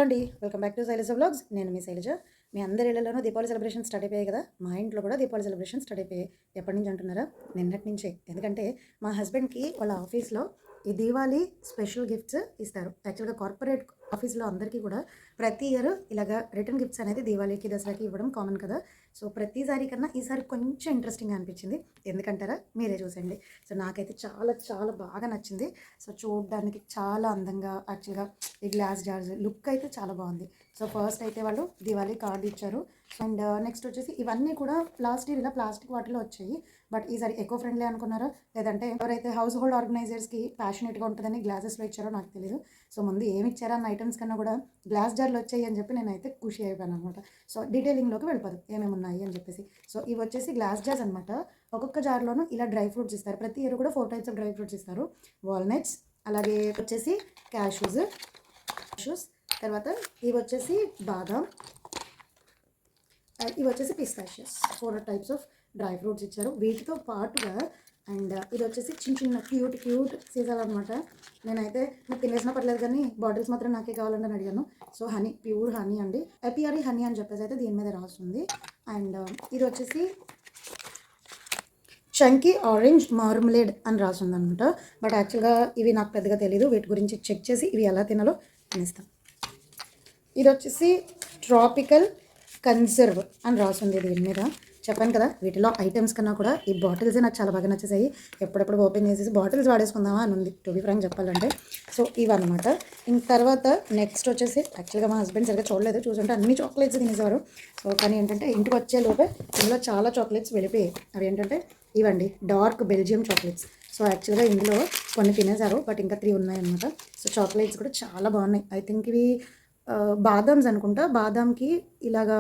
అండి welcome back to Shailaja vlogs. నేను మీ శైలజ. మీ అందరి ఇళ్లలోనూ దీపావళి సెలబ్రేషన్ స్టార్ట్ అయిపోయాయి కదా. మా ఇంట్లో కూడా దీపావళి సెలబ్రేషన్ స్టార్ట్ అయిపోయాయి. ఎప్పటి నుంచి అంటున్నారా? నిన్నటి నుంచే. ఎందుకంటే మా హస్బెండ్కి వాళ్ళ ఆఫీస్లో ఈ దీవాళి స్పెషల్ గిఫ్ట్స్ ఇస్తారు. యాక్చువల్గా కార్పొరేట్ ఆఫీస్లో అందరికీ కూడా ప్రతి ఇయర్ ఇలాగా రిటర్న్ గిఫ్ట్స్ అనేది దీవాళికి దసరాకి ఇవ్వడం కామన్ కదా. సో ప్రతిసారి కన్నా ఈసారి కొంచెం ఇంట్రెస్టింగ్ అనిపించింది. ఎందుకంటారా? మీరే చూసండి. సో నాకైతే చాలా చాలా బాగా నచ్చింది. సో చూడడానికి చాలా అందంగా యాక్చువల్గా ఈ గ్లాస్ జార్స్ లుక్ అయితే చాలా బాగుంది. సో ఫస్ట్ అయితే వాళ్ళు దివాళీ కార్డు ఇచ్చారు. అండ్ నెక్స్ట్ వచ్చేసి ఇవన్నీ కూడా ఇలా ప్లాస్టిక్ వాటిలో వచ్చాయి. బట్ ఈసారి ఎకో ఫ్రెండ్లీ అనుకున్నారో లేదంటే ఎవరైతే హౌస్ హోల్డ్ ఆర్గనైజర్స్కి ప్యాషనేట్గా ఉంటుందని గ్లాసెస్లో ఇచ్చారో నాకు తెలియదు. సో ముందు ఏమి ఇచ్చారో అన్న ఐటమ్స్ కన్నా కూడా గ్లాస్ జార్లు వచ్చాయి అని చెప్పి నేనైతే ఖుషి అయిపోయాను అనమాట. సో డీటెయిలింగ్లోకి వెళ్ళిపోదు ఏమేమి ఉన్నాయి అని చెప్పేసి. సో ఇవి వచ్చేసి గ్లాస్ జార్స్ అనమాట. ఒక్కొక్క జార్లోనూ ఇలా డ్రై ఫ్రూట్స్ ఇస్తారు. ప్రతి ఇయర్ కూడా 4 టైప్స్ ఆఫ్ డ్రై ఫ్రూట్స్ ఇస్తారు. వాల్నట్స్, అలాగే వచ్చేసి క్యాషూస్, తర్వాత ఇవి వచ్చేసి బాదాం, ఇవి వచ్చేసి పిస్తాషియస్. 4 టైప్స్ ఆఫ్ డ్రై ఫ్రూట్స్ ఇచ్చారు. వీటితో పాటుగా అండ్ ఇది వచ్చేసి చిన్న చిన్న క్యూట్ సీసాలు అనమాట. నేనైతే మీకు తినేసినా పర్లేదు కానీ బాటిల్స్ మాత్రం నాకే కావాలని అడిగాను. సో హనీ, ప్యూర్ హనీ అండి, ఎపిఆర్ఈ హనీ అని చెప్పేసి అయితే దీని మీద రాస్తుంది. అండ్ ఇది వచ్చేసి చంకీ ఆరెంజ్ మార్మలేడ్ అని రాస్తుంది అనమాట. బట్ యాక్చువల్గా ఇవి నాకు పెద్దగా తెలియదు. వీటి గురించి చెక్ చేసి ఇవి ఎలా తినాలో తినేస్తాను. ఇది వచ్చేసి ట్రాపికల్ కన్సర్వ్ అని రాస్తుంది దీని మీద. చెప్పాను కదా, వీటిలో ఐటమ్స్ కన్నా కూడా ఈ బాటిల్సే నాకు చాలా బాగా నచ్చేసాయి. ఎప్పుడెప్పుడు ఓపెన్ చేసేసి బాటిల్స్ వాడేసుకుందామా అని ఉంది, టు బి ఫ్రాంక్ చెప్పాలంటే. సో ఇవన్నమాట. ఇంక తర్వాత నెక్స్ట్ వచ్చేసి యాక్చువల్గా మా హస్బెండ్ సరిగ్గా చూడలేదు, చూసుంటే అన్ని చాక్లెట్స్ తినేసేవారు. సో కానీ ఏంటంటే ఇంటికి వచ్చే లోపే ఇందులో చాలా చాక్లెట్స్ వెళ్ళిపోయాయి. అవి ఏంటంటే ఇవండి, డార్క్ బెల్జియం చాక్లెట్స్. సో యాక్చువల్గా ఇందులో కొన్ని తినేశారు, బట్ ఇంకా 3 ఉన్నాయన్నమాట. సో చాక్లెట్స్ కూడా చాలా బాగున్నాయి. ఐ థింక్ ఇవి బాదామ్స్ అనుకుంటా. బాదాంకి ఇలాగా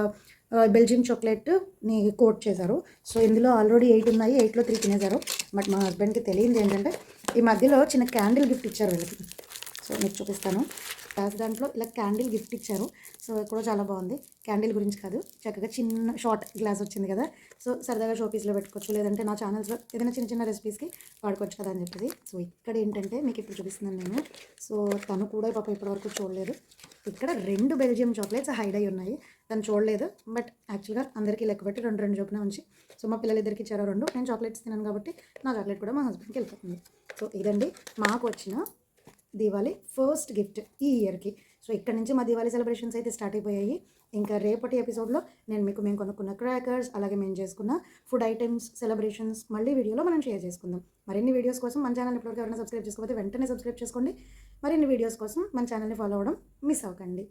బెల్జియం చాక్లెట్ని కోట్ చేశారు. సో ఇందులో ఆల్రెడీ 8 ఉన్నాయి, 8లో 3 తినేశారు. బట్ మా హస్బెండ్కి తెలియదు ఏంటంటే ఈ మధ్యలో చిన్న క్యాండిల్ గిఫ్ట్ ఇచ్చారు వీళ్ళకి. సో మీకు చూపిస్తాను. దాంట్లో ఇలా క్యాండిల్ గిఫ్ట్ ఇచ్చారు. సో కూడా చాలా బాగుంది. క్యాండిల్ గురించి కాదు, చక్కగా చిన్న షార్ట్ గ్లాస్ వచ్చింది కదా. సో సరదాగా షోపీస్లో పెట్టుకోవచ్చు, లేదంటే నా ఛానల్స్లో ఏదైనా చిన్న చిన్న రెసిపీస్కి వాడుకోవచ్చు కదా అని చెప్పేసి. సో ఇక్కడ ఏంటంటే మీకు ఇప్పుడు చూపిస్తున్నాను నేను. సో తను కూడా పాప ఇప్పటివరకు చూడలేదు. ఇక్కడ 2 బెల్జియం చాక్లెట్స్ హైడ్ అయి ఉన్నాయి. తను చూడలేదు. బట్ యాక్చువల్గా అందరికీ లెక్క పెట్టి 2 చొప్పున ఉంచి, సో మా పిల్లలిద్దరికి ఇచ్చారు 2. నేను చాక్లెట్స్ తిన్నాను కాబట్టి నా చాక్లెట్ కూడా మా హస్బెండ్కి వెళ్ళిపోతుంది. సో ఇదండి మాకు వచ్చిన దీవాళి ఫస్ట్ గిఫ్ట్ ఈ ఇయర్కి. సో ఇక్కడ నుంచి మా దీవాళి సెలబ్రేషన్స్ అయితే స్టార్ట్ అయిపోయాయి. ఇంకా రేపటి ఎపిసోడ్లో మేము కొనుక్కున్న క్రాకర్స్, అలాగే మేము చేసుకున్న ఫుడ్ ఐటమ్స్ సెలబ్రేషన్స్ మళ్ళీ వీడియోలో మనం షేర్ చేసుకుందాం. మరిన్ని వీడియోస్ కోసం మన ఛానల్ ఇప్పటివరకు ఎవరైనా సబ్స్క్రైబ్ చేసుకోకపోతే వెంటనే సబ్స్క్రైబ్ చేసుకోండి. మరిన్ని వీడియోస్ కోసం మన ఛానల్ని ఫాలో అవ్వడం మిస్ అవ్వకండి.